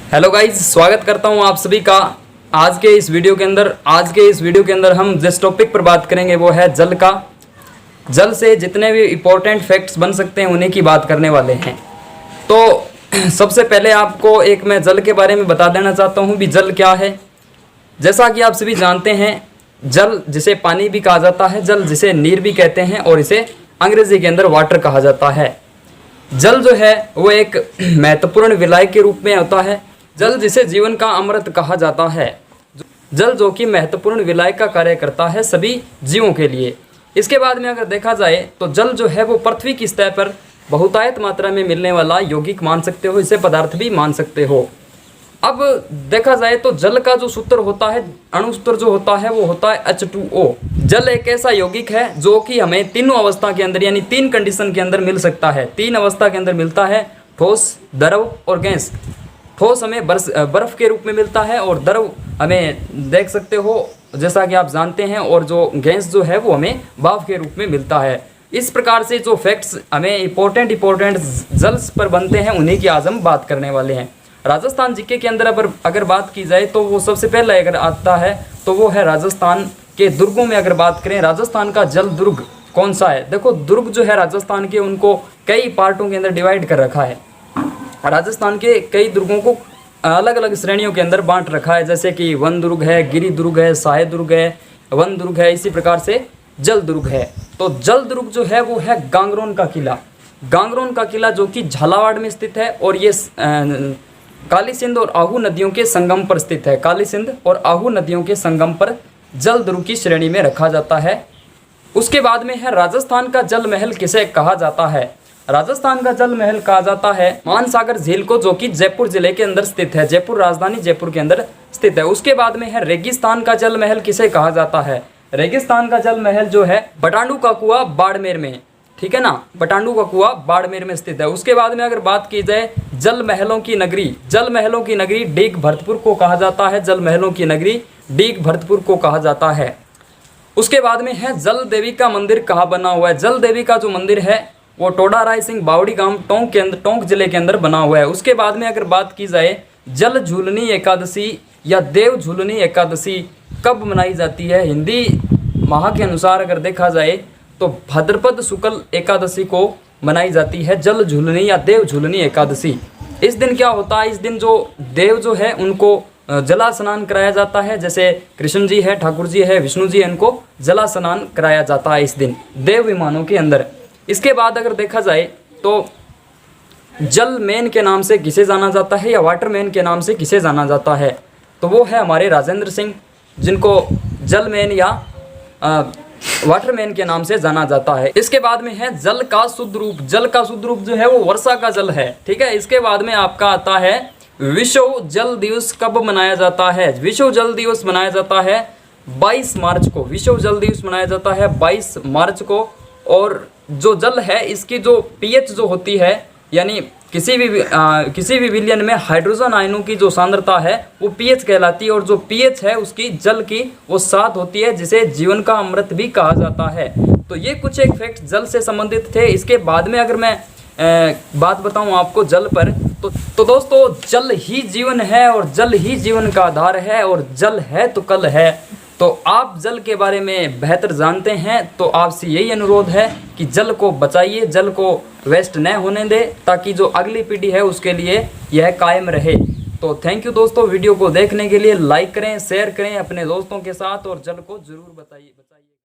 Hello guys, स्वागत करता हूं आप सभी का आज के इस वीडियो के अंदर हम जिस टॉपिक पर बात करेंगे वो है जल का। जल से जितने भी इम्पोर्टेंट फैक्ट्स बन सकते हैं उन्हीं की बात करने वाले हैं। तो सबसे पहले आपको एक मैं जल के बारे में बता देना चाहता हूं भी जल क्या है। जैसा कि आप सभी जानते हैं, जल जिसे पानी भी कहा जाता है, जल जिसे नीर भी कहते हैं और इसे अंग्रेजी के अंदर वाटर कहा जाता है। जल जो है वो एक महत्वपूर्ण विलाय के रूप में होता है। जल जिसे जीवन का अमृत कहा जाता है, जल जो कि महत्वपूर्ण विलाय का कार्य करता है सभी जीवों के लिए। इसके बाद में अगर देखा जाए तो जल जो है वो पृथ्वी की सतह पर बहुतायत मात्रा में मिलने वाला यौगिक मान सकते हो, इसे पदार्थ भी मान सकते हो। अब देखा जाए तो जल का जो सूत्र होता है, अणु सूत्र जो होता है वो होता है H2O। जल एक ऐसा यौगिक है जो कि हमें तीनों अवस्था के अंदर यानी तीन कंडीशन के अंदर मिल सकता है। तीन अवस्था के अंदर मिलता है, ठोस, द्रव और गैस। ठोस हमें बर्फ के रूप में मिलता है और द्रव हमें देख सकते हो जैसा कि आप जानते हैं, और जो गैस जो है वो हमें भाप के रूप में मिलता है। इस प्रकार से जो फैक्ट्स हमें इम्पोर्टेंट जल पर बनते हैं उन्हीं की आज हम बात करने वाले हैं। राजस्थान जीके के अंदर अगर बात की जाए तो वो सबसे पहले अगर आता है तो वो है राजस्थान के दुर्गों में। अगर बात करें राजस्थान का जल दुर्ग कौन सा है, देखो दुर्ग जो है राजस्थान के उनको कई पार्टों के अंदर डिवाइड कर रखा है। राजस्थान के कई दुर्गों को अलग अलग श्रेणियों के अंदर बांट रखा है, जैसे कि वन दुर्ग है, गिरी दुर्ग है, सहाय दुर्ग है, वन दुर्ग है, इसी प्रकार से जल दुर्ग है। तो जल दुर्ग जो है वो है गांगरोन का किला। गांगरोन का किला जो कि झालावाड़ में स्थित है और ये काली सिंध और आहू नदियों के संगम पर स्थित है। काली सिंध और आहू नदियों के संगम पर जल दुर्ग की श्रेणी में रखा जाता है। उसके बाद में है राजस्थान का जल महल किसे कहा जाता है। राजस्थान का जल महल कहा जाता है मानसागर झील को, जो कि जयपुर जिले के अंदर स्थित है। जयपुर राजधानी जयपुर के अंदर स्थित है। उसके बाद में है रेगिस्तान का जल महल किसे कहा जाता है। रेगिस्तान का जल महल जो है बटांडू का कुआं बाड़मेर में, ठीक है ना, बटांडू का कुआं बाड़मेर में स्थित है। उसके बाद में अगर बात की जाए जल महलों की नगरी डीग भरतपुर को कहा जाता है। जल महलों की नगरी डीग भरतपुर को कहा जाता है। उसके बाद में है जल देवी का मंदिर कहाँ बना हुआ है। जल देवी का जो मंदिर है वो टोडा राय सिंह बावड़ी गांव टोंक जिले के अंदर बना हुआ है। उसके बाद में अगर बात की जाए जल झूलनी एकादशी या देव झूलनी एकादशी कब मनाई जाती है। हिंदी माह के अनुसार अगर देखा जाए तो भाद्रपद शुक्ल एकादशी को मनाई जाती है जल झूलनी या देव झूलनी एकादशी। इस दिन क्या होता है, इस दिन जो देव जो है उनको जला स्नान कराया जाता है। जैसे कृष्ण जी है, ठाकुर जी है, विष्णु जी है, इनको जला स्नान कराया जाता है इस दिन देव विमानों के अंदर। इसके बाद अगर देखा जाए तो जल मैन के नाम से किसे जाना जाता है या वाटर मैन के नाम से किसे जाना जाता है, तो वो है हमारे राजेंद्र सिंह, जिनको जल मैन या वाटर मैन के नाम से जाना जाता है। इसके बाद में है जल का शुद्ध रूप। जल का शुद्ध रूप जो है वो वर्षा का जल है, ठीक है। इसके बाद में आपका आता है विश्व जल दिवस कब मनाया जाता है। विश्व जल दिवस मनाया जाता है 22 मार्च को। विश्व जल दिवस मनाया जाता है 22 मार्च को। और जो जल है इसकी जो पीएच जो होती है, यानी किसी भी विलयन में हाइड्रोजन आयनों की जो सांद्रता है वो पीएच कहलाती है। और जो पीएच है उसकी जल की वो 7 होती है, जिसे जीवन का अमृत भी कहा जाता है। तो ये कुछ एक फैक्ट जल से संबंधित थे। इसके बाद में अगर मैं बात बताऊं आपको जल पर, तो दोस्तों जल ही जीवन है और जल ही जीवन का आधार है और जल है तो कल है। तो आप जल के बारे में बेहतर जानते हैं, तो आपसे यही अनुरोध है कि जल को बचाइए, जल को वेस्ट न होने दें, ताकि जो अगली पीढ़ी है उसके लिए यह कायम रहे। तो थैंक यू दोस्तों, वीडियो को देखने के लिए लाइक करें, शेयर करें अपने दोस्तों के साथ और जल को ज़रूर बचाइए।